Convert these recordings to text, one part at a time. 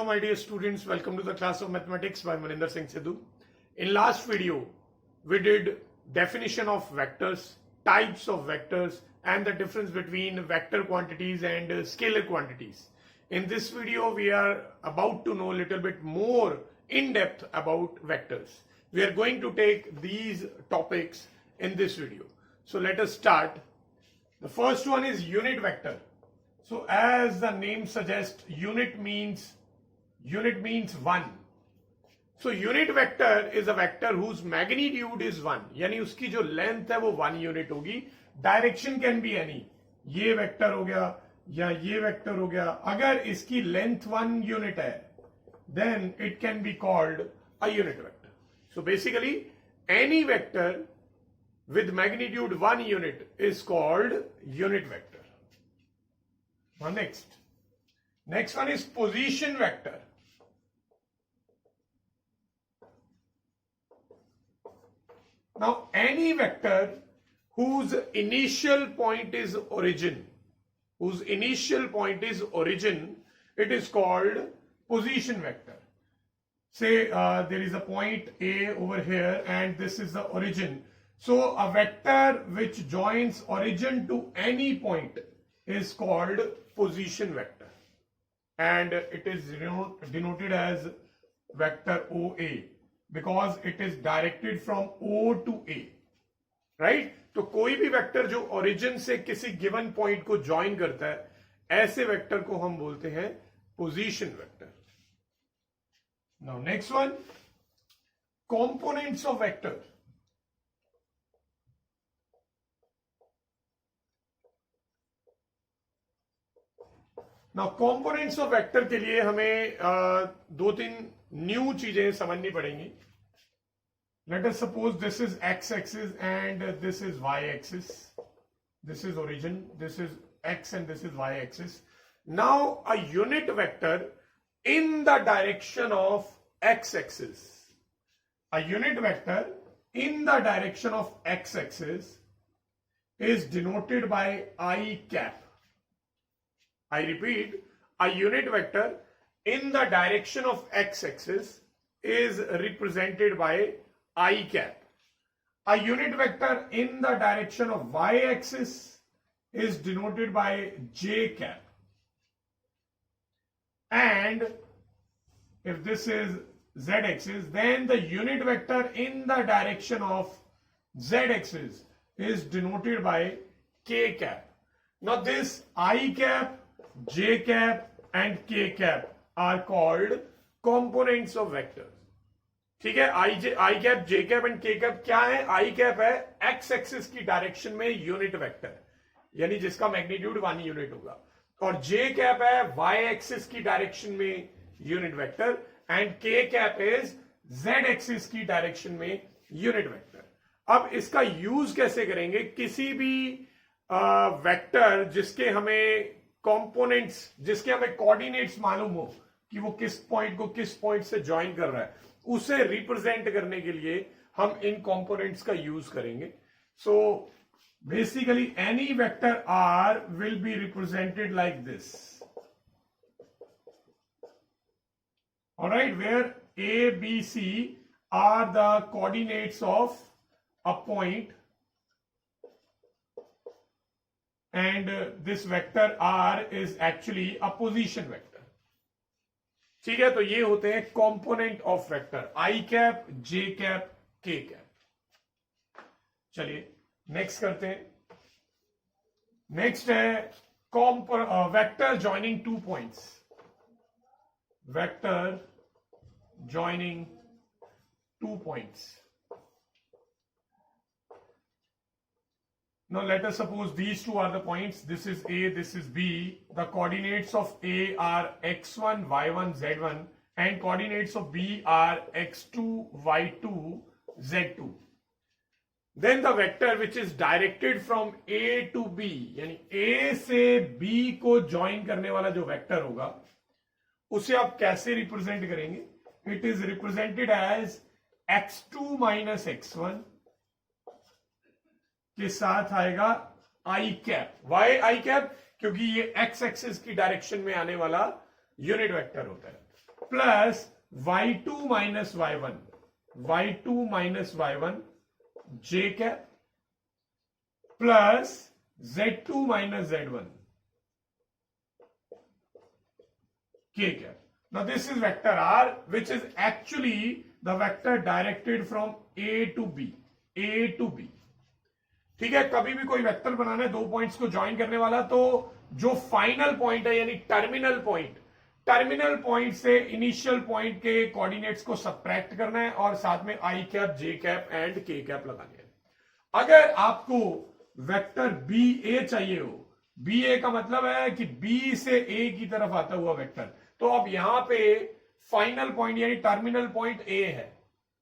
my dear students. Welcome to the class of mathematics by Maninder Singh Sidhu. In last video, we did definition of vectors, types of vectors, and the difference between vector quantities and scalar quantities. In this video, we are about to know a little bit more in depth about vectors. We are going to take these topics in this video. So let us start. The first one is unit vector. So as the name suggests, unit means one. So unit vector is a vector whose magnitude is 1. यानी उसकी जो length है वो 1 unit होगी. Direction can be any. ये vector हो गया या ये vector हो गया. अगर इसकी length 1 unit है, then it can be called a unit vector. So basically, any vector with magnitude 1 unit is called unit vector. Now next one is position vector. Now any vector whose initial point is origin, it is called position vector. Say there is a point A over here and this is the origin. So a vector which joins origin to any point is called position vector, and it is denoted as vector OA because it is directed from O to A, right? तो कोई भी vector जो origin से किसी given point को join करता है, ऐसे वेक्टर को हम बोलते हैं position vector. Now next one, components of vector. Now components of vector के लिए हमें दो तीन न्यू चीजें समझनी पड़ेंगी. Let us suppose this is x axis and this is y axis. This is origin, this is x and this is y axis. Now a unit vector in the direction of x axis, a unit vector in the direction of x axis is denoted by I cap. I repeat, a unit vector in the direction of x-axis is represented by I cap. A unit vector in the direction of y-axis is denoted by j cap. And if this is z-axis, then the unit vector in the direction of z-axis is denoted by k cap. Now this I cap, j cap and k cap are called components of vectors. ठीक है, I cap, j cap and k cap क्या है? I cap है x axis की direction में unit vector, यानी जिसका magnitude 1 unit होगा, और j cap है y एक्सिस की डायरेक्शन में unit vector, and k cap is z axis की डायरेक्शन में यूनिट वेक्टर. अब इसका यूज कैसे करेंगे? किसी भी वेक्टर जिसके हमें कंपोनेंट्स, जिसके हमें कोऑर्डिनेट्स मालूम हो कि वो किस पॉइंट को किस पॉइंट से ज्वाइन कर रहा है, उसे रिप्रेजेंट करने के लिए हम इन कंपोनेंट्स का यूज करेंगे. So basically any vector r will be represented like this. Alright, where a b c are the coordinates of a point, and this vector r is actually a position vector. ठीक है, तो ये होते हैं component of vector I cap, j cap, k cap. चलिए next करते हैं. Next है vector joining 2 points. Vector joining 2 points. Now let us suppose these two are the points. This is A, this is B. The coordinates of A are x1, y1, z1, and coordinates of B are x2, y2, z2. Then the vector which is directed from A to B, यानी A से B को join करने वाला जो vector होगा, उसे आप कैसे represent करेंगे? It is represented as x2 minus x1 के साथ आएगा आई कैप. वाई आई कैप? क्योंकि ये एक्स एक्सिस की डायरेक्शन में आने वाला यूनिट वेक्टर होता है. Plus y2 minus y1 j cap plus z2 minus z1 k cap. Now this is vector r, which is actually the vector directed from a to b. ठीक है, कभी भी कोई वेक्टर बनाना है, दो पॉइंट्स को ज्वाइन करने वाला, तो जो फाइनल पॉइंट है यानी टर्मिनल पॉइंट से इनिशियल पॉइंट के कोऑर्डिनेट्स को सबट्रैक्ट करना है और साथ में आई कैप, जे कैप एंड के कैप लगाने हैं. अगर आपको वेक्टर बी ए चाहिए हो, बी ए का मतलब है कि बी से ए की तरफ आता हुआ वेक्टर, तो अब यहां पे फाइनल पॉइंट यानी टर्मिनल पॉइंट ए है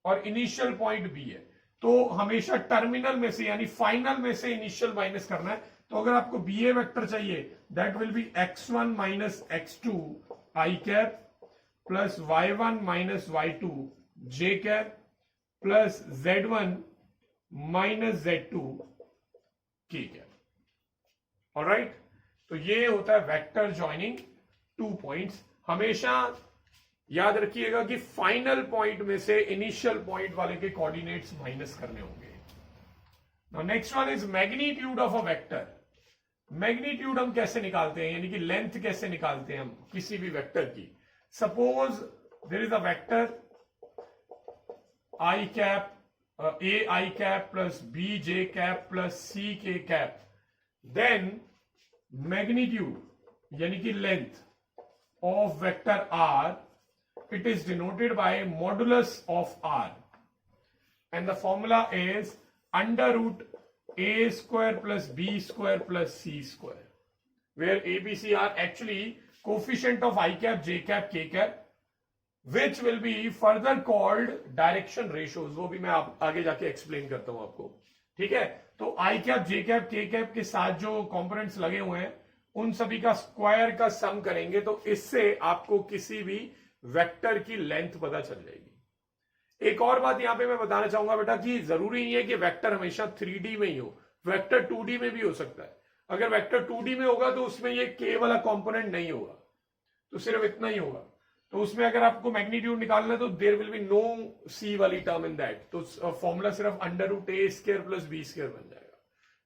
और इनिशियल पॉइंट बी है, तो हमेशा टर्मिनल में से यानी फाइनल में से इनिशियल माइनस करना है. तो अगर आपको बी ए वेक्टर चाहिए, that will be x1 minus x2 I cap plus y1 minus y2 J cap plus z1 minus z2 के कैप. ऑलराइट, तो ये होता है वेक्टर ज्वाइनिंग टू पॉइंट्स. हमेशा याद रखिएगा कि फाइनल पॉइंट में से इनिशियल पॉइंट वाले के कोऑर्डिनेट्स माइनस करने होंगे. Now next one is magnitude of a vector. Magnitude हम कैसे निकालते हैं, यानी कि लेंथ कैसे निकालते हैं हम किसी भी वेक्टर की. Suppose there is a vector i cap, a i cap plus b j cap plus c k cap, then magnitude यानी कि length of vector r, it is denoted by modulus of r, and the formula is under root a square plus b square plus c square, where a b c are actually coefficient of I cap, j cap, k cap, which will be further called direction ratios. वो भी मैं आगे जाके explain करता हूं आपको. ठीक है, तो I cap, j cap, k cap के साथ जो कंपोनेंट्स लगे हुए हैं उन सभी का स्क्वायर का सम करेंगे, तो इससे आपको किसी भी वेक्टर की लेंथ पता चल जाएगी. एक और बात यहां पे मैं बताना चाहूंगा बेटा कि जरूरी नहीं है कि वेक्टर हमेशा 3D में ही हो, वेक्टर 2D में भी हो सकता है. अगर वेक्टर 2D में होगा तो उसमें ये k वाला कंपोनेंट नहीं होगा, तो सिर्फ इतना ही होगा. तो उसमें अगर आपको मैग्नीट्यूड निकालना है तो there will be no c वाली टर्म इन दैट, तो फॉर्मूला सिर्फ under root a square plus b square बन जाएगा.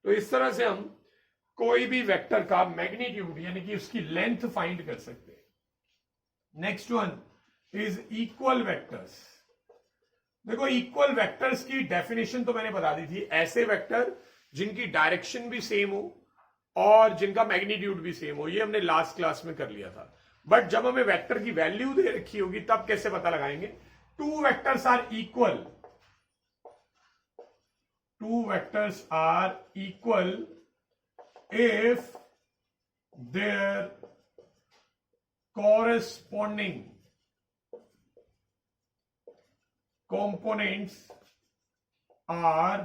तो इस तरह से हम कोई भी वेक्टर का मैग्नीट्यूड यानी कि उसकी लेंथ फाइंड कर सकते हैं. Next one is equal vectors. देखो, इक्वल वेक्टर्स की डेफिनेशन तो मैंने बता दी थी. ऐसे वेक्टर जिनकी डायरेक्शन भी सेम हो और जिनका मैग्नीट्यूड भी सेम हो, ये हमने लास्ट क्लास में कर लिया था. बट जब हमें वेक्टर की वैल्यू दे रखी होगी तब कैसे पता लगाएंगे. Two vectors are equal if their corresponding components are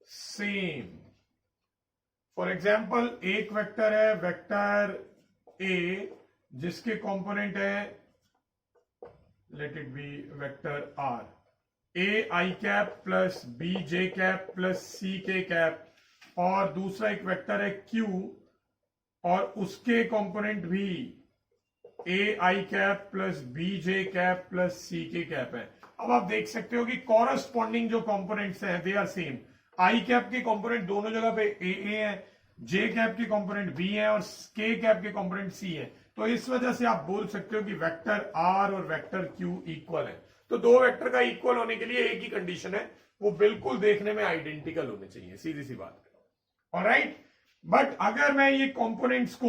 same. For example, एक वेक्टर है वेक्टर ए जिसके कंपोनेंट है, let it be vector r, a i cap plus b j cap plus c k cap, और दूसरा एक vector है Q और उसके कंपोनेंट भी a i cap plus b j cap plus c k cap है. अब आप देख सकते हो कि कॉरस्पॉन्डिंग जो कंपोनेंट्स हैं they are same. I cap के कंपोनेंट दोनों जगह पे ए है, जे कैप के कंपोनेंट बी है और के कैप के कंपोनेंट सी है. तो इस वजह से आप बोल सकते हो कि वेक्टर आर और वेक्टर क्यू इक्वल है. तो दो वेक्टर का इक्वल होने के लिए एक ही कंडीशन है, वो बिल्कुल देखने में आइडेंटिकल होने चाहिए. सीधी सी बात. ऑलराइट, बट अगर मैं ये कंपोनेंट्स को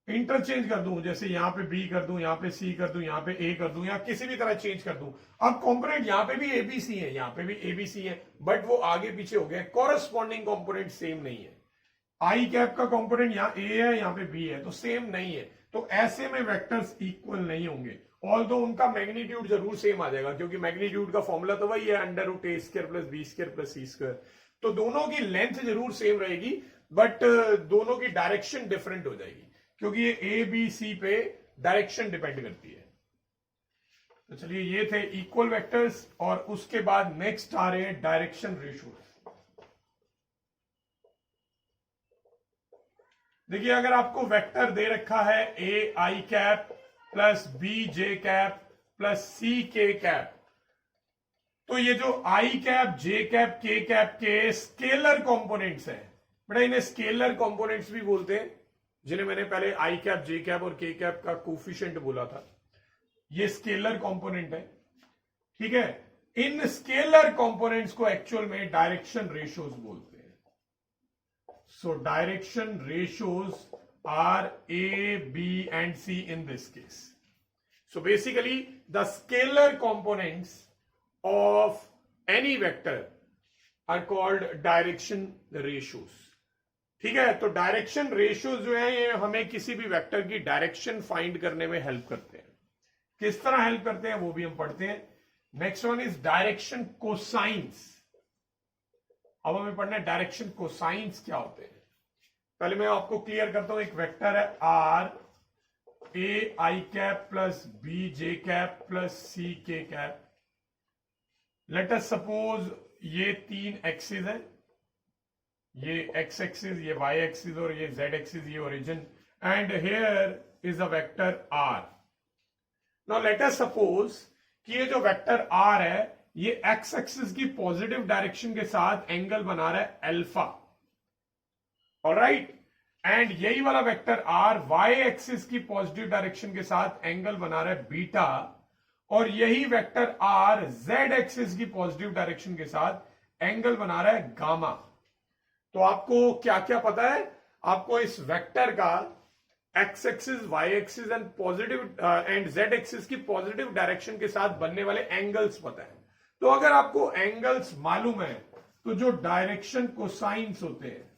इंटरचेंज कर दूं, जैसे यहां पे बी कर दूं, यहां पे सी कर दूं, यहां पे ए कर दूं, या किसी भी तरह चेंज कर दूं, अब कंपोनेंट यहां पे भी एबीसी है, यहां पे भी एबीसी है, बट वो आगे पीछे हो गए. कॉरस्पॉन्डिंग कंपोनेंट सेम नहीं है. आई कैप का कंपोनेंट यहां ए है, यहां पे बी है, तो सेम नहीं है. तो ऐसे में वेक्टर्स इक्वल नहीं होंगे, ऑल्दो उनका मैग्नीट्यूड जरूर सेम आ जाएगा, क्योंकि मैग्नीट्यूड का फॉर्मूला तो वही है, under root a square plus b square plus c square. तो दोनों की लेंथ जरूर सेम रहेगी, बट दोनों की डायरेक्शन डिफरेंट हो जाएगी, क्योंकि ये ए बी सी पे डायरेक्शन डिपेंड करती है. तो चलिए, ये थे इक्वल वेक्टर्स, और उसके बाद नेक्स्ट आ रहे हैं डायरेक्शन रेशियोज. देखिए, अगर आपको वेक्टर दे रखा है a i cap plus b j cap plus c k cap. तो ये जो i cap, j cap, k cap के स्केलर कंपोनेंट्स हैं, बेटा इन्हें स्केलर कंपोनेंट्स भी बोलते हैं, जिन्हें मैंने पहले आई कैप, जे कैप और के कैप का कोफिशिएंट बोला था। ये स्केलर कंपोनेंट है, ठीक है। इन स्केलर कंपोनेंट्स को एक्चुअल में डायरेक्शन रेशियोज बोलते हैं। So direction ratios are a, b and c in this case. So basically the scalar components of any vector are called direction ratios। ठीक है, तो डायरेक्शन रेशियोज जो है ये हमें किसी भी वेक्टर की डायरेक्शन फाइंड करने में हेल्प करते हैं। किस तरह हेल्प करते हैं वो भी हम पढ़ते हैं। Next one is direction cosines. अब हमें पढ़ना है डायरेक्शन कोसाइंस क्या होते हैं। पहले मैं आपको क्लियर करता हूं, एक वेक्टर है r a i cap plus b j cap plus c k cap. Late us suppose ये तीन एक्सिस है, ये एक्स एक्सिस, ये वाई एक्सिस और ये जेड एक्सिस, ये origin, and here is a vector R. Now let us suppose कि ये जो वेक्टर आर है ये एक्स एक्सिस की पॉजिटिव डायरेक्शन के साथ एंगल बना रहा है अल्फा, ऑलराइट, एंड यही वाला वेक्टर आर वाई एक्सिस की पॉजिटिव डायरेक्शन के साथ एंगल बना रहा है बीटा, और यही वेक्टर आर जेड एक्सिस की पॉजिटिव डायरेक्शन के साथ एंगल बना रहा है गामा। तो आपको क्या क्या पता है? आपको इस वेक्टर का X axis, Y axis and positive and Z axis की पॉजिटिव डायरेक्शन के साथ बनने वाले एंगल्स पता है। तो अगर आपको एंगल्स मालूम है तो जो डायरेक्शन कोसाइंस होते हैं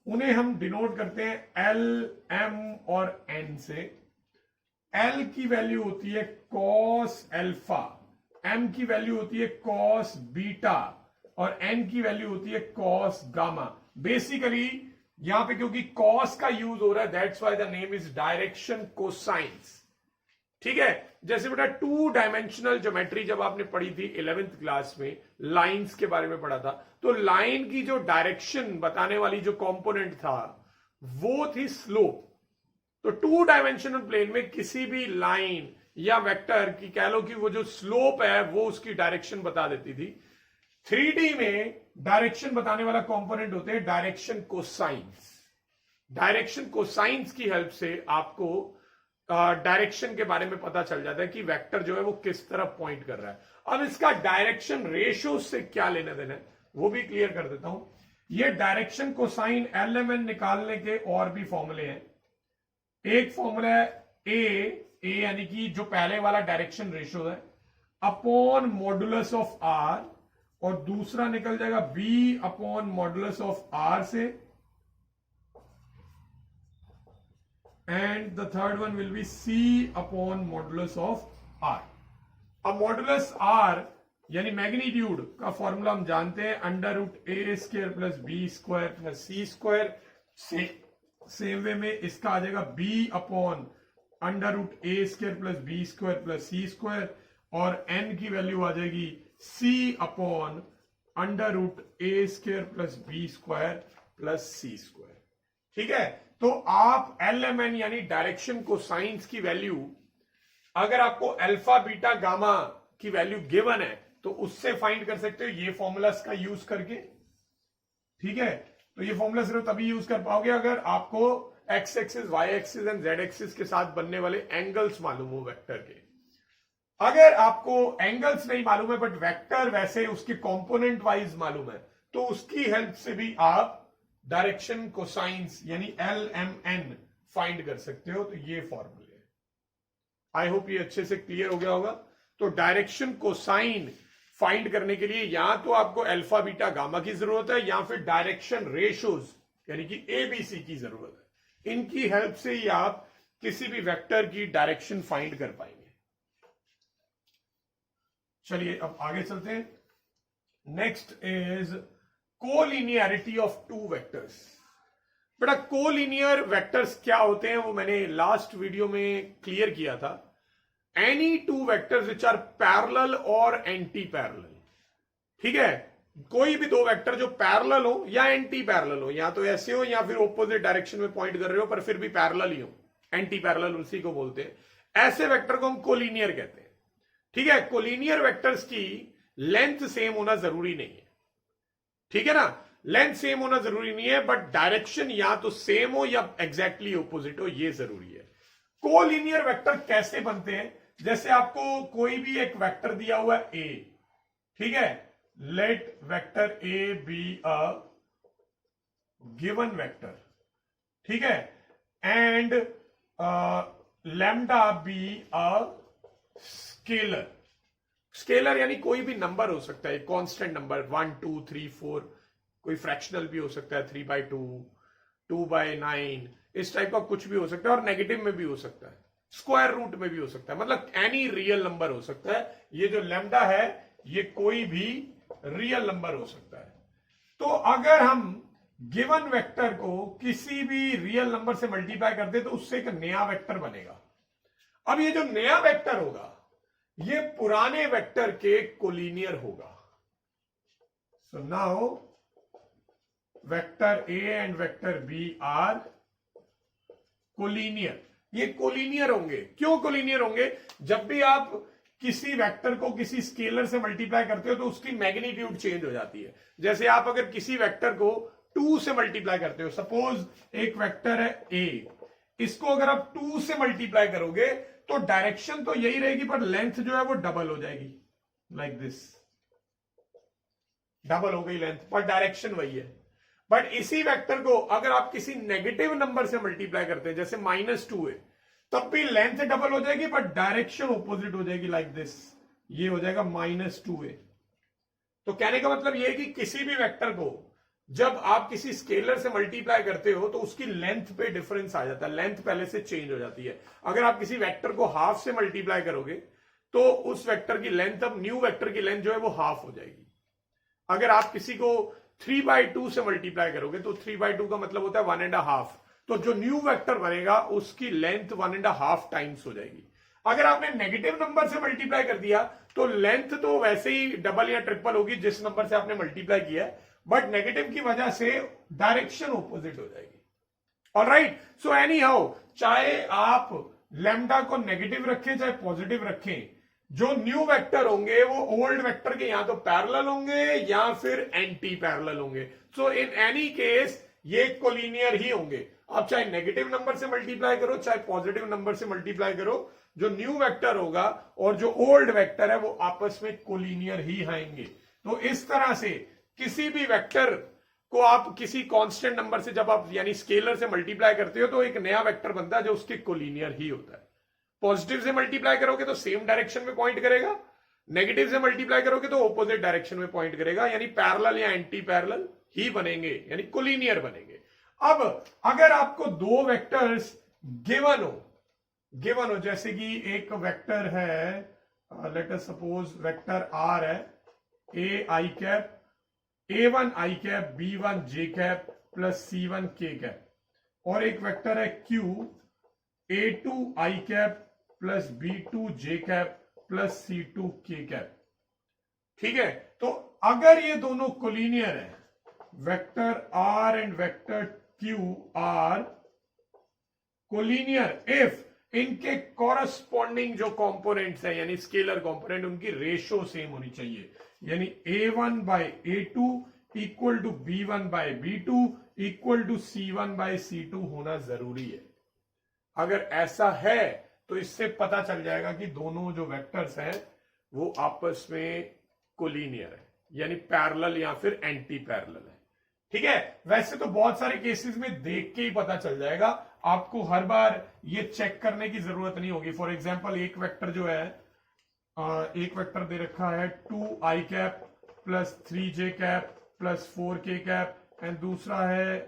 उन्हें हम डिनोट करते हैं एल, एम और एन से। एल की वैल्यू होती है कॉस अल्फा, एम की वैल्यू होती है कॉस बीटा और एन की वैल्यू होती है कॉस गामा। बेसिकली यहां पे क्योंकि कॉस का यूज हो रहा है that's why the name is direction cosines. ठीक है, जैसे बेटा टू डायमेंशनल ज्योमेट्री जब आपने पढ़ी थी 11th क्लास में, लाइंस के बारे में पढ़ा था, तो लाइन की जो डायरेक्शन बताने वाली जो कंपोनेंट था वो थी स्लोप। तो टू डायमेंशनल प्लेन में किसी भी लाइन या वेक्टर की कह लो कि वो जो स्लोप है वो उसकी डायरेक्शन बता देती थी। 3D में डायरेक्शन बताने वाला कंपोनेंट होते हैं डायरेक्शन कोसाइंस। डायरेक्शन कोसाइंस की हेल्प से आपको डायरेक्शन के बारे में पता चल जाता है कि वेक्टर जो है वो किस तरफ पॉइंट कर रहा है। अब इसका डायरेक्शन रेशियो से क्या लेना देना है वो भी क्लियर कर देता हूं। ये डायरेक्शन कोसाइन एलएमएन निकालने के और भी फॉर्मूले हैं। एक फॉर्मूला है ए यानी कि जो पहले वाला डायरेक्शन रेशियो है अपॉन मॉडुलस ऑफ आर, और दूसरा निकल जाएगा b upon modulus of r से, and the third one will be c upon modulus of r. अब मॉडुलस आर यानी मैग्नीट्यूड का फॉर्मूला हम जानते हैं, under root a square plus b square plus c square. Same way में इसका आ जाएगा b upon under root a square plus b square plus c square, और एन की वैल्यू आ जाएगी c upon under root a square plus b square plus c square. ठीक है, तो आप एल एम एन यानी डायरेक्शन कोसाइंस की वैल्यू अगर आपको अल्फा बीटा गामा की वैल्यू गिवन है तो उससे फाइंड कर सकते हो ये फॉर्मूलास का यूज करके। ठीक है, तो ये फॉर्मूला सिर्फ तभी यूज कर पाओगे अगर आपको X axis, Y axis and Z axis के साथ बनने वाले एंगल्स मालूम हो वेक्टर के। अगर आपको एंगल्स नहीं मालूम है बट वेक्टर वैसे उसके कंपोनेंट वाइज मालूम है तो उसकी हेल्प से भी आप डायरेक्शन कोसाइंस यानी एल एम एन फाइंड कर सकते हो। तो ये फॉर्मूले, आई होप ये अच्छे से क्लियर हो गया होगा। तो डायरेक्शन कोसाइन फाइंड करने के लिए या तो आपको अल्फा बीटा गामा की जरूरत है या फिर डायरेक्शन रेशियोज यानी कि एबीसी की जरूरत है। इनकी हेल्प से ही आप किसी भी वेक्टर की डायरेक्शन फाइंड कर पाएंगे। चलिए अब आगे चलते हैं। Next is collinearity of two vectors. बेटा कोलिनियर वेक्टर्स क्या होते हैं वो मैंने लास्ट वीडियो में क्लियर किया था। Any two vectors which are parallel और एंटी पैरेलल। ठीक है, कोई भी दो वेक्टर जो पैरेलल हो या एंटी पैरेलल हो, या तो ऐसे हो या फिर ऑपोजिट डायरेक्शन में पॉइंट कर रहे हो पर फिर भी पैरेलल ही हो, एंटी पैरेलल उसी को बोलते हैं, ऐसे वेक्टर को हम कोलिनियर कहते हैं। ठीक है, कोलिनियर वेक्टर्स की लेंथ सेम होना जरूरी नहीं है, ठीक है ना, लेंथ सेम होना जरूरी नहीं है, बट डायरेक्शन या तो सेम हो या एग्जैक्टली ऑपोजिट हो, ये जरूरी है। कोलिनियर वेक्टर कैसे बनते हैं, जैसे आपको कोई भी एक वेक्टर दिया हुआ है ए, ठीक है, let vector A B a given vector, ठीक है, and lambda B a scalar. Scalar यानी कोई भी नंबर हो सकता है, कांस्टेंट नंबर 1 2 3 4, कोई फ्रैक्शनल भी हो सकता है 3/2 2/9, इस टाइप का कुछ भी हो सकता है, और नेगेटिव में भी हो सकता है, स्क्वायर रूट में भी हो सकता है, मतलब एनी रियल नंबर हो सकता है। ये जो लैम्डा है ये कोई भी रियल नंबर हो सकता है। तो अगर हम गिवन वेक्टर को किसी भी रियल नंबर से मल्टीप्लाई करते तो उससे एक नया वेक्टर बनेगा। अब ये जो नया वेक्टर होगा ये पुराने वेक्टर के कोलिनियर होगा। So now vector A and vector B are collinear. ये कोलिनियर होंगे। क्यों कोलिनियर होंगे? जब भी आप किसी वेक्टर को किसी स्केलर से मल्टीप्लाई करते हो तो उसकी मैग्नीट्यूड चेंज हो जाती है। जैसे आप अगर किसी वेक्टर को 2 से मल्टीप्लाई करते हो, सपोज एक वेक्टर है ए, इसको अगर आप 2 से मल्टीप्लाई करोगे तो डायरेक्शन तो यही रहेगी पर लेंथ जो है वो डबल हो जाएगी, लाइक दिस, डबल हो गई लेंथ, पर डायरेक्शन वही है। बट इसी वेक्टर को अगर आप किसी नेगेटिव नंबर से मल्टीप्लाई करते हैं, जैसे -2 है, तब भी लेंथ डबल हो जाएगी पर डायरेक्शन ऑपोजिट हो जाएगी, लाइक दिस, ये हो जाएगा -2a। तो कहने का मतलब ये है कि किसी भी वेक्टर को जब आप किसी स्केलर से मल्टीप्लाई करते हो तो उसकी लेंथ पे डिफरेंस आ जाता है, लेंथ पहले से चेंज हो जाती है। अगर आप किसी वेक्टर को हाफ से मल्टीप्लाई करोगे तो उस वेक्टर की लेंथ, अब न्यू वेक्टर की लेंथ जो है वो हाफ हो जाएगी। अगर आप किसी को 3/2 से मल्टीप्लाई करोगे तो 3/2 का मतलब होता है 1.5, तो जो न्यू वेक्टर बनेगा उसकी लेंथ 1.5 टाइम्स हो जाएगी। अगर आपने नेगेटिव नंबर से मल्टीप्लाई कर दिया तो लेंथ तो वैसे ही डबल या ट्रिपल होगी जिस नंबर से आपने मल्टीप्लाई किया है, बट नेगेटिव की वजह से डायरेक्शन ऑपोजिट हो जाएगी। ऑलराइट, सो एनी हाउ, चाहे आप लैम्डा को नेगेटिव रखें चाहे पॉजिटिव रखें, जो न्यू वेक्टर होंगे वो ओल्ड वेक्टर के या तो पैरेलल होंगे या फिर एंटी पैरेलल होंगे। सो इन एनी केस ये कोलिनियर ही होंगे। आप चाहे नेगेटिव नंबर से मल्टीप्लाई करो चाहे पॉजिटिव नंबर से मल्टीप्लाई करो, जो न्यू वेक्टर होगा और जो ओल्ड वेक्टर है वो आपस में कोलिनियर ही आएंगे। तो इस तरह से किसी भी वेक्टर को आप किसी कांस्टेंट नंबर से जब आप यानी स्केलर से मल्टीप्लाई करते हो तो एक नया वेक्टर बनता है जो उसके कोलिनियर ही होता है। पॉजिटिव से मल्टीप्लाई करोगे तो सेम डायरेक्शन में पॉइंट करेगा, नेगेटिव से मल्टीप्लाई करोगे तो ऑपोजिट डायरेक्शन में पॉइंट करेगा, यानी पैरेलल या एंटी पैरेलल ही बनेंगे, यानी कोलिनियर बनेंगे। अब अगर आपको दो वेक्टर्स गिवन हो, जैसे कि एक वेक्टर है, let us suppose vector are है, a i cap, A1 i cap, B1 j cap plus C1 k cap, और एक वेक्टर है Q, A2 i cap plus B2 j cap plus C2 k cap. ठीक है, तो अगर ये दोनों कोलिनियर है, vector R and vector Q are collinear if इनके कॉरस्पॉन्डिंग जो कंपोनेंट्स है यानी स्केलर कंपोनेंट, उनकी रेशो सेम होनी चाहिए, यानी A1 by A2 equal to B1 by B2 equal to C1 by C2 होना जरूरी है। अगर ऐसा है तो इससे पता चल जाएगा कि दोनों जो वेक्टर्स हैं वो आपस में कोलिनियर है, यानी पैरेलल या फिर एंटी पैरेलल है। ठीक है, वैसे तो बहुत सारे केसेस में देख के ही पता चल जाएगा, आपको हर बार ये चेक करने की जरूरत नहीं होगी। फॉर एग्जाम्पल एक वेक्टर जो है, एक वेक्टर दे रखा है 2i cap plus 3j cap plus 4k cap, and दूसरा है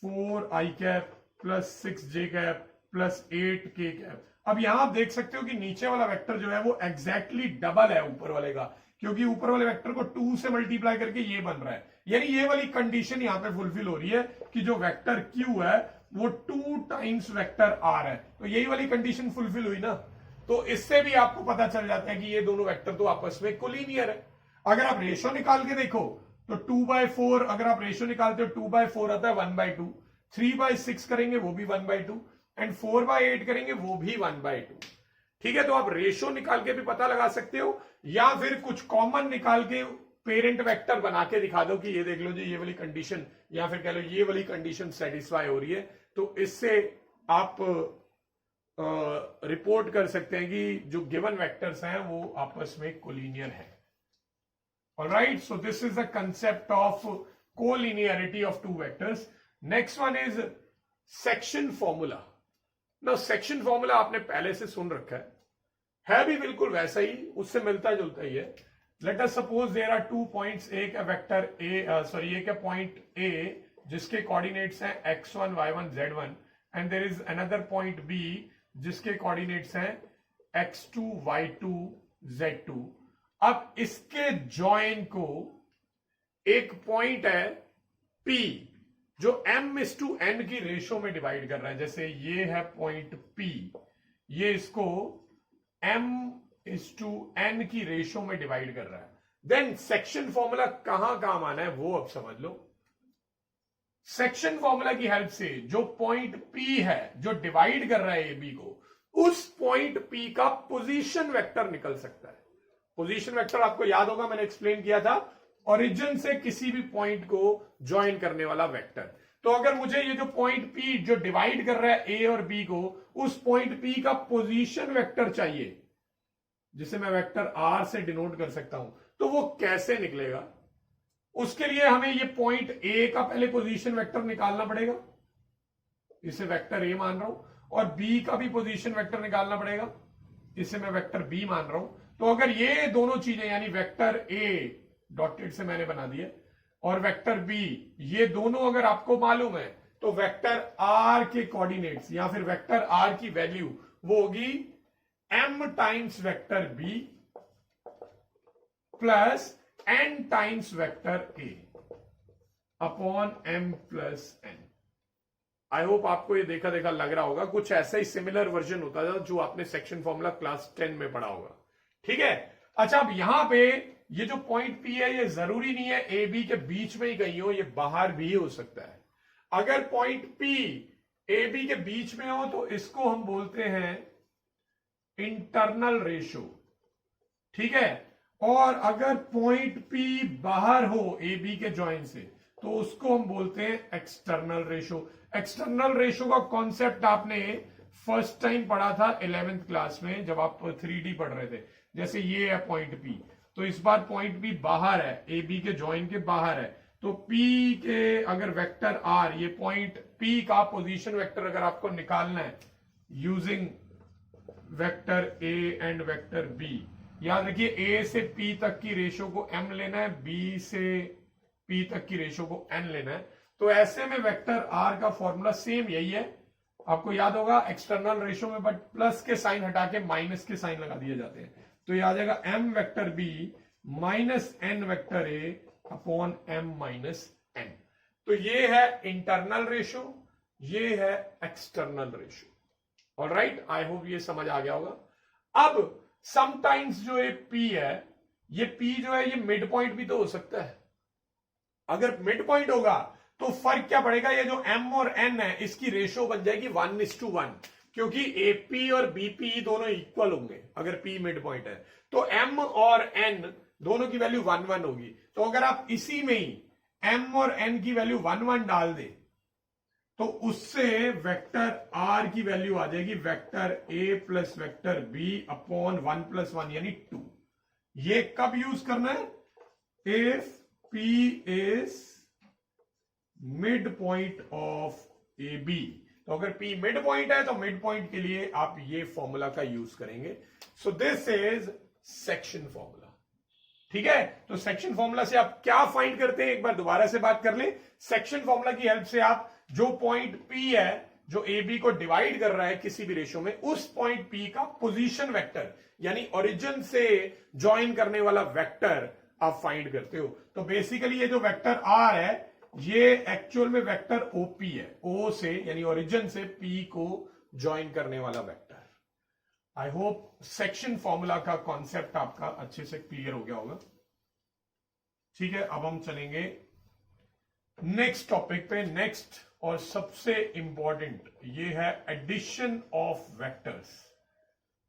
4i cap plus 6j cap plus 8k cap. अब यहां आप देख सकते हो कि नीचे वाला वेक्टर जो है वो एग्जैक्टली डबल है ऊपर वाले का, क्योंकि ऊपर वाले वेक्टर को 2 से मल्टीप्लाई करके ये बन रहा है, यानी ये वाली कंडीशन यहां पे फुलफिल हो रही है कि जो वेक्टर Q है वो 2 टाइम्स वेक्टर R है। तो यही वाली कंडीशन फुलफिल हुई ना, तो इससे भी आपको पता चल जाता है कि ये दोनों वेक्टर तो आपस में कोलिनियर है। अगर आप रेशो निकाल के देखो तो 2/4, अगर आप रेशो निकालते हो 2/4 आता है 1/2, 3/6 करेंगे वो भी 1/2, एंड 4/8 करेंगे वो भी 1/2। ठीक है, तो आप रेशो निकाल के भी पता लगा सकते हो, या फिर कुछ कॉमन निकाल के पेरेंट वेक्टर बना के दिखा दो कि ये देख लो जी ये वाली कंडीशन, या फिर कह लो ये वाली कंडीशन सेटिस्फाई हो रही है, तो इससे आप रिपोर्ट कर सकते हैं कि जो गिवन वेक्टर्स हैं वो आपस में कोलिनियर है। Alright, so this is the concept of collinearity of two vectors. Next one is section formula. ना सेक्शन फॉर्मूला आपने पहले से सुन रखा है भी बिल्कुल वैसा ही, उससे मिलता जुलता ही है। Let us suppose there are 2 points, एक वेक्टर एक पॉइंट ए जिसके कोऑर्डिनेट्स हैं x1 y1 z1, and there is another point B जिसके कोऑर्डिनेट्स हैं x2 y2 z2। अब इसके जॉइन को एक पॉइंट है P जो m/n की रेशो में डिवाइड कर रहा है। जैसे ये है पॉइंट P, ये इसको m/n की रेशो में डिवाइड कर रहा है। देन सेक्शन फॉर्मूला कहां काम आना है वो अब समझ लो। सेक्शन फॉर्मूला की हेल्प से जो पॉइंट P है जो डिवाइड कर रहा है ए बी को, उस पॉइंट P का पोजीशन वेक्टर निकल सकता है। पोजीशन वेक्टर आपको याद होगा, मैंने एक्सप्लेन किया था, ओरिजिन से किसी भी पॉइंट को ज्वाइन करने वाला वेक्टर। तो अगर मुझे ये जो पॉइंट P जो डिवाइड कर रहा है A और B को, उस पॉइंट P का पोजीशन वेक्टर चाहिए जिसे मैं वेक्टर R से डिनोट कर सकता हूं, तो वो कैसे निकलेगा? उसके लिए हमें ये पॉइंट A का पहले पोजीशन वेक्टर निकालना पड़ेगा, इसे वेक्टर A मान रहा हूं, और B का भी पोजीशन वेक्टर निकालना पड़ेगा, इसे मैं वेक्टर B मान रहा हूं। तो अगर ये दोनों चीजें यानी वेक्टर A डॉटेड से मैंने बना दिया और वेक्टर B, ये दोनों अगर आपको मालूम है, तो वेक्टर R के कोऑर्डिनेट्स या फिर वेक्टर R की वैल्यू वो होगी m times vector B plus n times vector A upon m plus n। I hope आपको ये देखा देखा लग रहा होगा, कुछ ऐसा ही सिमिलर वर्जन होता था जो आपने सेक्शन फॉर्मूला क्लास 10 में पढ़ा होगा। ठीक है, अच्छा अब यहां पे ये जो पॉइंट P है ये जरूरी नहीं है ए बी के बीच में ही कहीं हो, ये बाहर भी हो सकता है। अगर पॉइंट P ए बी के बीच में हो तो इसको हम बोलते हैं इंटरनल रेशो। ठीक है, और अगर पॉइंट P बाहर हो ए बी के जॉइन से तो उसको हम बोलते हैं एक्सटर्नल रेशो। एक्सटर्नल रेशो का कॉन्सेप्ट आपने फर्स्ट टाइम पढ़ा था 11th क्लास में जब आप 3D पढ़ रहे थे। जैसे ये है पॉइंट P, तो इस बार पॉइंट P बाहर है, ए बी के जॉइन के बाहर है, तो P के अगर वेक्टर R, ये पॉइंट P का पोजीशन वेक्टर अगर आपको निकालना है using vector A and vector B, याद रखिए A से P तक की रेशो को m लेना है, B से P तक की रेशो को n लेना है। तो ऐसे में वेक्टर R का फॉर्मूला सेम यही है, आपको याद होगा एक्सटर्नल रेशो में बट प्लस के साइन हटा के माइनस के साइन लगा दिए जाते हैं, तो ये आ जाएगा m vector B minus n vector A upon m minus n। तो ये है इंटरनल रेशो, ये है external ratio. Alright, I hope ये समझ आ गया होगा। अब समटाइम्स जो ये P है, ये P जो है ये मिड पॉइंट भी तो हो सकता है। अगर मिड पॉइंट होगा तो फर्क क्या पड़ेगा, ये जो m और n है इसकी रेशो बन जाएगी 1:1, क्योंकि AP और BP दोनों इक्वल होंगे। अगर P मिड पॉइंट है तो m और n दोनों की वैल्यू 1:1 होगी। तो अगर आप इसी में ही m और n की वैल्यू 1:1 डाल दें तो उससे वेक्टर R की वैल्यू आ जाएगी vector A plus vector B upon 1+1 यानी 2। ये कब यूज करना है? If P is mid point of A B. तो अगर P मिड पॉइंट है तो मिड पॉइंट के लिए आप ये फॉर्मूला का यूज करेंगे। So this is section formula. ठीक है, तो सेक्शन फॉर्मूला से आप क्या फाइंड करते हैं, एक बार दोबारा से बात कर ले। सेक्शन फॉर्मूला की हेल्प से आप जो पॉइंट P है जो ए बी को डिवाइड कर रहा है किसी भी रेशो में, उस पॉइंट P का पोजीशन वेक्टर यानी ओरिजिन से ज्वाइन करने वाला वेक्टर आप फाइंड करते हो। तो बेसिकली ये जो वेक्टर R है ये एक्चुअल में वेक्टर OP है, O से यानी ओरिजिन से P को ज्वाइन करने वाला vector. I hope section formula का कॉन्सेप्ट आपका अच्छे से क्लियर हो गया होगा। ठीक है, अब हम चलेंगे नेक्स्ट टॉपिक पे, नेक्स्ट और सबसे इंपॉर्टेंट ये है एडिशन ऑफ वेक्टर्स।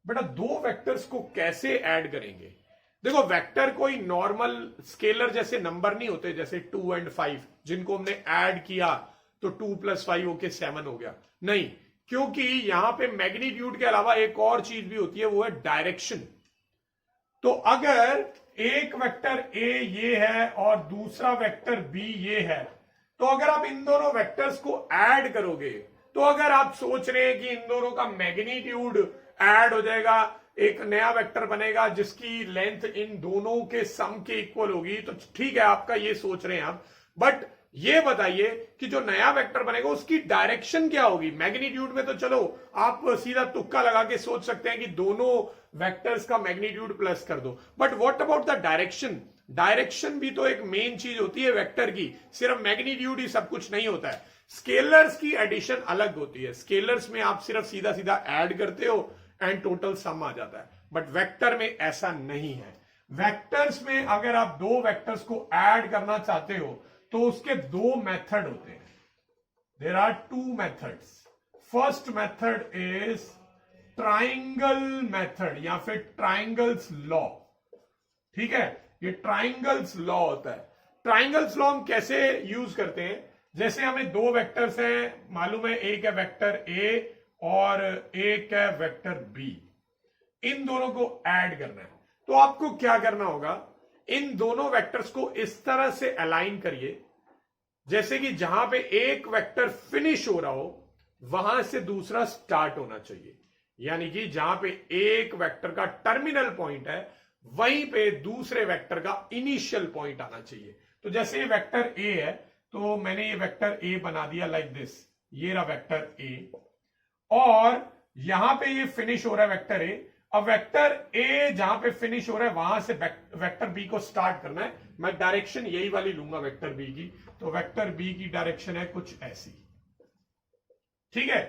बेटा दो वेक्टर्स को कैसे ऐड करेंगे? देखो वेक्टर कोई नॉर्मल स्केलर जैसे नंबर नहीं होते, जैसे 2 और 5 जिनको हमने ऐड किया तो 2 + 5 होके 7 हो गया। नहीं, क्योंकि यहां पे मैग्नीट्यूड के अलावा एक और चीज भी होती है, वो है डायरेक्शन। तो अगर एक वेक्टर ए ये है और दूसरा वेक्टर बी ये है, तो अगर आप इन दोनों वेक्टर्स को ऐड करोगे, तो अगर आप सोच रहे हैं कि इन दोनों का मैग्नीट्यूड ऐड हो जाएगा, एक नया वेक्टर बनेगा जिसकी लेंथ इन दोनों के सम के इक्वल होगी, तो ठीक है, आपका ये सोच रहे हैं आप। बट ये बताइए कि जो नया वेक्टर बनेगा उसकी डायरेक्शन क्या होगी? मैग्नीट्यूड में तो चलो आप सीधा तुक्का लगा के सोच सकते हैं कि दोनों वेक्टर्स का मैग्नीट्यूड प्लस कर दो, but what about the direction? Direction भी तो एक मेन चीज होती है वेक्टर की, सिर्फ मैग्नीट्यूड ही सब कुछ नहीं होता है। स्केलर्स की एडिशन अलग होती है, स्केलर्स में आप सिर्फ सीधा सीधा ऐड करते हो एंड टोटल सम आ जाता है, बट वेक्टर में ऐसा नहीं है। वेक्टर्स में अगर आप दो वेक्टर्स को ऐड करना चाहते हो तो उसके दो मेथड होते हैं। There are 2 methods. First method is triangle method या फिर ट्राइंगल्स लॉ। ठीक है, ये ट्राइंगल्स लॉ होता है। ट्राइंगल्स लॉ हम कैसे यूज करते हैं? जैसे हमें दो वेक्टर्स हैं, मालूम है एक है वेक्टर ए और एक है वेक्टर बी, इन दोनों को ऐड करना है। तो आपको क्या करना होगा, इन दोनों वेक्टर्स को इस तरह से अलाइन करिए जैसे कि जहां पे एक वेक्टर फिनिश हो रहा हो वहां से दूसरा स्टार्ट होना चाहिए, यानी कि जहां पे एक वेक्टर का टर्मिनल पॉइंट है वहीं पे दूसरे वेक्टर का इनिशियल पॉइंट आना चाहिए। तो जैसे ये वेक्टर ए है, तो मैंने ये वेक्टर ए बना दिया लाइक दिस, ये रहा वेक्टर ए, और यहां पे ये फिनिश हो रहा है वेक्टर ए। अब वेक्टर ए जहां पे फिनिश हो रहा है वहां से वेक्टर बी को स्टार्ट करना है। मैं डायरेक्शन यही वाली लूंगा वेक्टर बी की, तो वेक्टर बी की डायरेक्शन है कुछ ऐसी। ठीक है,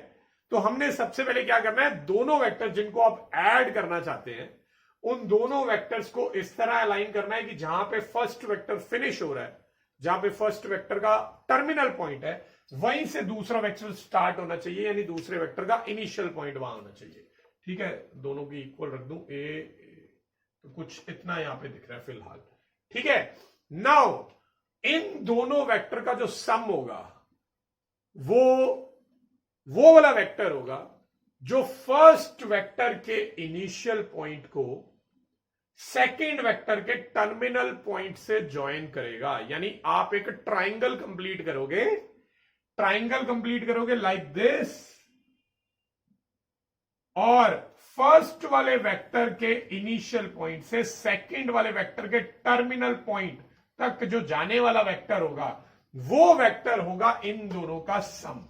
तो हमने सबसे पहले क्या करना है, दोनों वेक्टर जिनको आप ऐड करना चाहते हैं उन दोनों वेक्टर्स को इस तरह अलाइन करना है कि जहां पे फर्स्ट वेक्टर फिनिश हो रहा है, जहां पे फर्स्ट वेक्टर का टर्मिनल पॉइंट है, वहीं से दूसरा वेक्टर स्टार्ट होना चाहिए, यानी दूसरे वेक्टर का इनिशियल पॉइंट वहां होना चाहिए। ठीक है, दोनों की इक्वल रख दूं, ए तो कुछ इतना यहां पे दिख रहा है फिलहाल। ठीक है, नाउ इन दोनों वेक्टर का जो सम होगा वो वाला वेक्टर होगा जो फर्स्ट वेक्टर के इनिशियल पॉइंट को सेकेंड वेक्टर के टर्मिनल पॉइंट से ज्वाइन करेगा। यानी आप एक ट्राइंगल कंप्लीट करोगे लाइक दिस, और फर्स्ट वाले वेक्टर के इनिशियल पॉइंट से सेकेंड वाले वेक्टर के टर्मिनल पॉइंट तक जो जाने वाला वेक्टर होगा वो वेक्टर होगा इन दोनों का सम।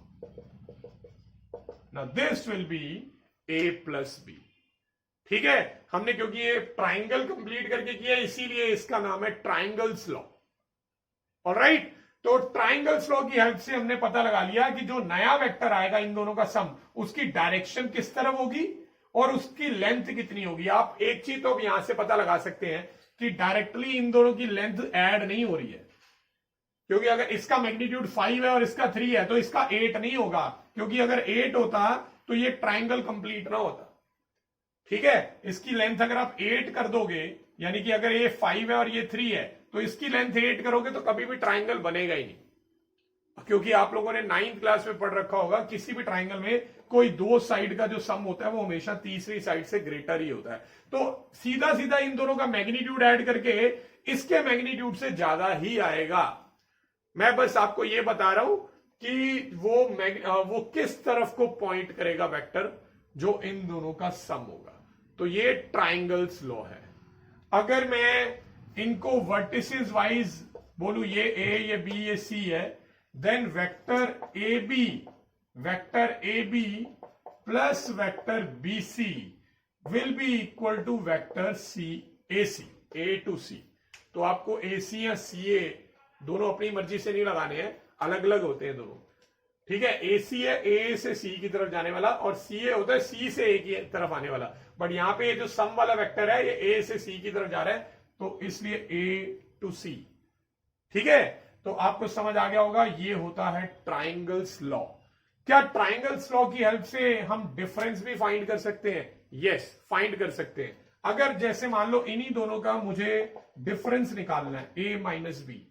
Now this will be a plus b। ठीक है, हमने क्योंकि ये ट्राइंगल कंप्लीट करके किया इसीलिए इसका नाम है ट्राइंगल्स लॉ। ऑलराइट, तो ट्राइंगल्स लॉ की हेल्प से हमने पता लगा लिया कि जो नया वेक्टर आएगा इन दोनों का सम, उसकी डायरेक्शन किस तरफ होगी और उसकी लेंथ कितनी होगी। आप एक चीज तो यहां से पता लगा सकते हैं कि डायरेक्टली इन दोनों की लेंथ ऐड नहीं हो रही है, क्योंकि अगर इसका मैग्नीट्यूड 5 है और इसका 3 है तो इसका 8 नहीं होगा, क्योंकि अगर 8 होता तो ये ट्राइंगल कंप्लीट ना होता। ठीक है, इसकी लेंथ अगर आप 8 कर दोगे, यानी कि अगर ये 5 है और ये 3 है तो इसकी लेंथ 8 करोगे तो कभी भी ट्राइंगल बनेगा ही नहीं, क्योंकि आप लोगों ने 9th क्लास में पढ़ रखा होगा किसी भी ट्राइंगल में कोई दो साइड का जो सम होता है वो हमेशा तीसरी साइड से ग्रेटर ही होता है। तो सीधा सीधा इन दोनों का मैग्नीट्यूड ऐड करके इसके मैग्नीट्यूड से ज्यादा ही आएगा। मैं बस आपको यह बता रहा हूं कि वो किस तरफ को पॉइंट करेगा वेक्टर जो इन दोनों का सम होगा। तो ये ट्राइंगल्स लॉ है। अगर मैं इनको वर्टिसेस वाइज बोलूं, ये ए, ये बी, ये सी है, then vector A b plus vector b c will be equal to vector c a c, a to c. तो आपको ए सी या सी ए दोनों अपनी मर्जी से नहीं लगाने हैं, अलग अलग होते हैं दोनों। ठीक है, ए सी है ए से सी की तरफ जाने वाला और सी ए होता है सी से ए की तरफ आने वाला, बट यहां पे ये जो सम वाला वेक्टर है ये ए से सी की तरफ जा रहा है, तो इसलिए ए टू सी। ठीक है, तो आपको समझ आ गया होगा, ये होता है ट्राइंगल्स लॉ। क्या ट्राइंगल्स लॉ की हेल्प से हम डिफरेंस भी फाइंड कर सकते हैं? यस, फाइंड कर सकते हैं। अगर जैसे मान लो इन्हीं दोनों का मुझे डिफरेंस निकालना है, a minus B,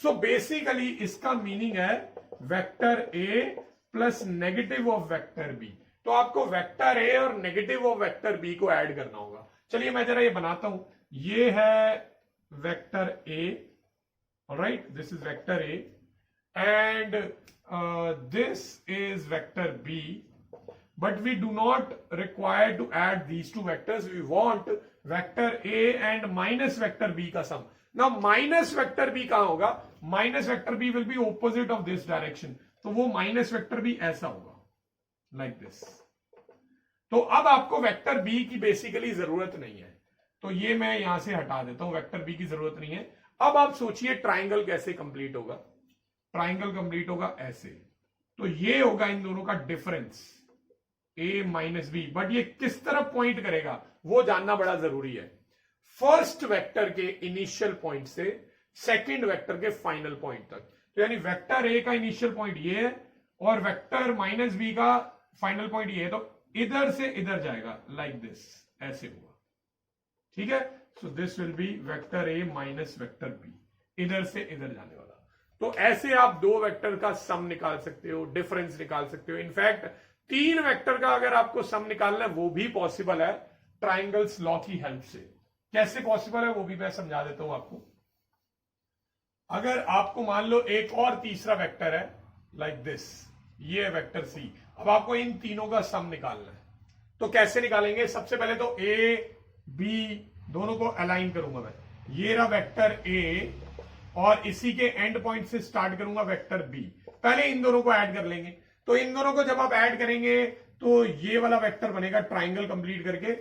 so basically इसका मीनिंग है vector a plus negative of vector b। तो आपको वेक्टर a और नेगेटिव ऑफ वेक्टर b को ऐड करना होगा। चलिए मैं जरा ये बनाता हूं। ये है vector a, alright, this is vector a and this is vector b, but we do not require to add these two vectors. We want vector a and minus vector b का sum. Now minus vector b कहां होगा? Minus vector b will be opposite of this direction. तो वो minus vector b ऐसा होगा, like this. तो अब आपको वेक्टर b की बेसिकली जरूरत नहीं है, तो ये मैं यहां से हटा देता हूं, वेक्टर b की जरूरत नहीं है। अब आप सोचिए ट्राइंगल कैसे कंप्लीट होगा। ट्राइंगल कंप्लीट होगा ऐसे, तो ये होगा इन दोनों का difference a minus B, but ये किस तरफ पॉइंट करेगा वो जानना बड़ा जरूरी है। फर्स्ट वेक्टर के इनिशियल पॉइंट से सेकंड वेक्टर के फाइनल पॉइंट तक। तो यानी वेक्टर a का इनिशियल पॉइंट ये है और वेक्टर माइनस बी का फाइनल पॉइंट ये है, तो इधर से इधर जाएगा, लाइक दिस, ऐसे हुआ, ठीक है। So this will be vector a minus vector b, इधर से इधर जाने वाला। तो ऐसे आप दो वेक्टर का सम निकाल सकते हो, डिफरेंस निकाल सकते हो। इनफैक्ट तीन वेक्टर का अगर आपको सम निकालना है वो भी पॉसिबल है ट्राइंगल्स लॉ की हेल्प से। कैसे पॉसिबल है वो भी मैं समझा देता हूं आपको। अगर आपको मान लो एक और तीसरा वेक्टर है, लाइक दिस, ये वेक्टर सी, अब आपको इन तीनों का सम निकालना है, तो कैसे निकालेंगे? सबसे पहले तो ए बी दोनों को अलाइन करूंगा मैं। ये रहा वेक्टर ए और इसी के एंड पॉइंट से स्टार्ट करूंगा वेक्टर बी। पहले इन दोनों को ऐड कर लेंगे, तो इन दोनों को जब आप ऐड करेंगे तो ये वाला वेक्टर बनेगा ट्राइंगल कंप्लीट करके।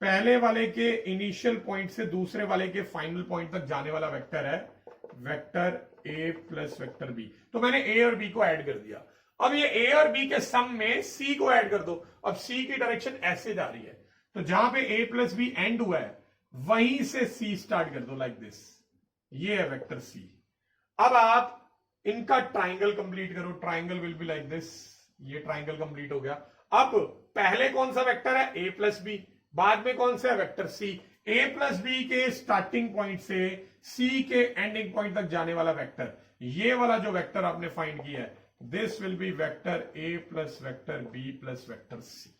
पहले वाले के इनिशियल पॉइंट से दूसरे वाले के फाइनल पॉइंट तक जाने वाला वेक्टर है vector a plus vector b। तो मैंने a और b को ऐड कर दिया। अब ये a और b के सम में c को ऐड कर दो। अब c की डायरेक्शन ऐसे जा रही है, तो जहां पे a प्लस बी एंड हुआ है वहीं से c स्टार्ट कर दो, लाइक दिस। ये है वेक्टर c। अब आप इनका ट्राइंगल कंप्लीट करो, triangle will be like this. ये ट्राइंगल कंप्लीट हो गया। अब पहले कौन सा वेक्टर है? a प्लस बी, बाद में कौन सा है? Vector c। a plus B के स्टार्टिंग पॉइंट से c के एंडिंग पॉइंट तक जाने वाला वेक्टर, ये वाला जो वेक्टर आपने फाइंड किया है, this will be vector a plus vector b plus vector c।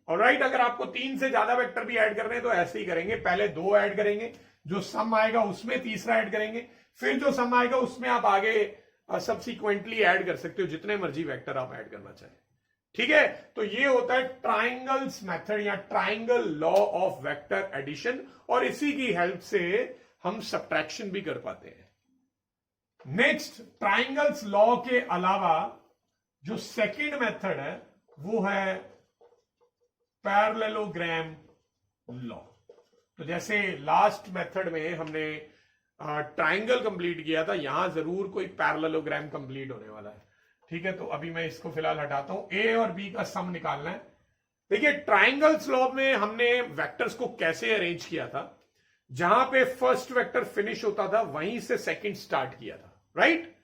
Alright, अगर आपको तीन से ज्यादा वेक्टर भी ऐड करने हैं तो ऐसे ही करेंगे। पहले दो ऐड करेंगे, जो सम आएगा उसमें तीसरा ऐड करेंगे, फिर जो सम आएगा उसमें आप आगे सबसिक्वेंटली ऐड कर सकते हो, जितने मर्जी वेक्टर आप ऐड करना चाहें, ठीक है। तो ये होता है ट्राइंगल्स मेथड या triangle law of vector addition, और इसी की हेल्प से हम सब्ट्रैक्शन भी कर पाते हैं। नेक्स्ट, ट्राइंगल्स लॉ के अलावा जो सेकंड मेथड है वो है पैरेललोग्राम लॉ। तो जैसे लास्ट मेथड में हमने ट्राइंगल कंप्लीट किया था, यहां जरूर कोई पैरेललोग्राम कंप्लीट होने वाला है, ठीक है। तो अभी मैं इसको फिलहाल हटाता हूं। ए और बी का सम निकालना है। देखिए, ट्राइंगल्स लॉ में हमने वेक्टर्स को कैसे अरेंज किया था, जहां पे फर्स्ट वेक्टर फिनिश होता था वहीं से सेकंड स्टार्ट किया था, राइट।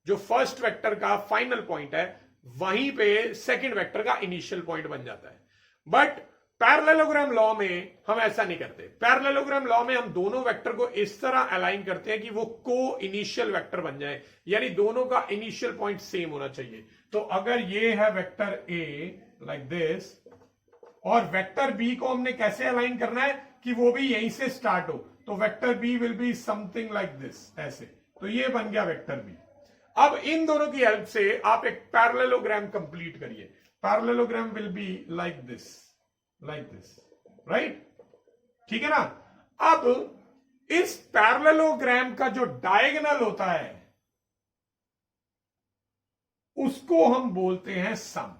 जो फर्स्ट वेक्टर का फाइनल पॉइंट है वहीं पे सेकंड वेक्टर का इनिशियल पॉइंट बन जाता है। बट पैरेललोग्राम लॉ में हम ऐसा नहीं करते। पैरेललोग्राम लॉ में हम दोनों वेक्टर को इस तरह अलाइन करते हैं कि वो को इनिशियल वेक्टर बन जाए, यानी दोनों का इनिशियल पॉइंट सेम होना चाहिए। तो अगर ये है वेक्टर ए लाइक दिस, और वेक्टर बी को हमने कैसे अलाइन करना है कि वो भी यहीं से स्टार्ट हो, तो vector B will be something like this, ऐसे। तो ये बन गया वेक्टर बी। अब इन दोनों की हेल्प से आप एक पैरेललोग्राम कंप्लीट करिए। Parallelogram will be like this, right, ठीक है ना। अब इस पैरेललोग्राम का जो डायगोनल होता है उसको हम बोलते हैं सम।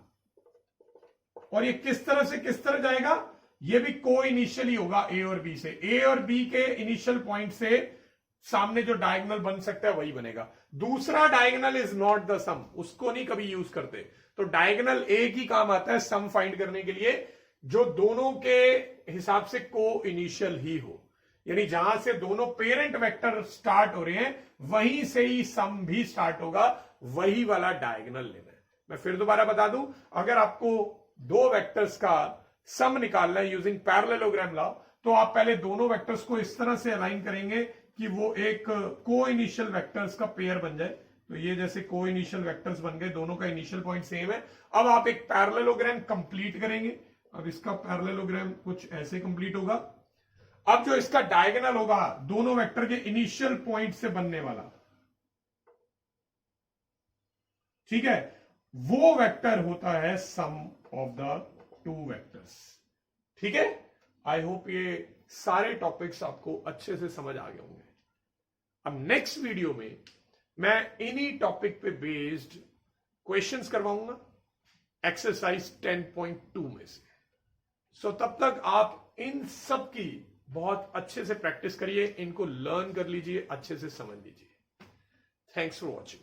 और ये किस तरह से किस तरह जाएगा? ये भी को इनिशियली होगा ए और बी से। ए और बी के इनिशियल पॉइंट से सामने जो डायगोनल बन सकता है वही बनेगा। दूसरा डायगोनल इज नॉट द सम, उसको नहीं कभी यूज करते। तो डायगोनल एक ही काम आता है सम फाइंड करने के लिए, जो दोनों के हिसाब से को इनिशियल ही हो। यानी जहां से दोनों पेरेंट वेक्टर स्टार्ट हो रहे हैं वहीं से ही सम भी स्टार्ट होगा, वही वाला डायगोनल लेना है। मैं फिर दोबारा बता दूं, अगर आपको दो वेक्टर्स का सम निकालना है यूजिंग पैरेललोग्राम लॉ, तो आप पहले दोनों वेक्टर्स को इस तरह से अलाइन करेंगे कि वो एक को इनिशियल वेक्टर्स का पेयर बन जाए। तो ये जैसे को इनिशियल वेक्टर्स बन गए, दोनों का इनिशियल पॉइंट सेम है। अब आप एक पैरेललोग्राम कंप्लीट करेंगे। अब इसका पैरेललोग्राम कुछ ऐसे कंप्लीट होगा। अब जो इसका डायगोनल होगा दोनों वेक्टर के इनिशियल पॉइंट से बनने वाला, ठीक है, वो वेक्टर होता है सम ऑफ द टू वेक्टर्स। ठीक है, आई होप ये सारे टॉपिक्स आपको अच्छे से समझ आ गए होंगे। अब नेक्स्ट वीडियो में मैं इन्हीं टॉपिक पे बेस्ड क्वेश्चंस करवाऊंगा एक्सरसाइज 10.2 में से। सो तब तक आप इन सब की बहुत अच्छे से प्रैक्टिस करिए, इनको लर्न कर लीजिए, अच्छे से समझ लीजिए। Thanks for watching.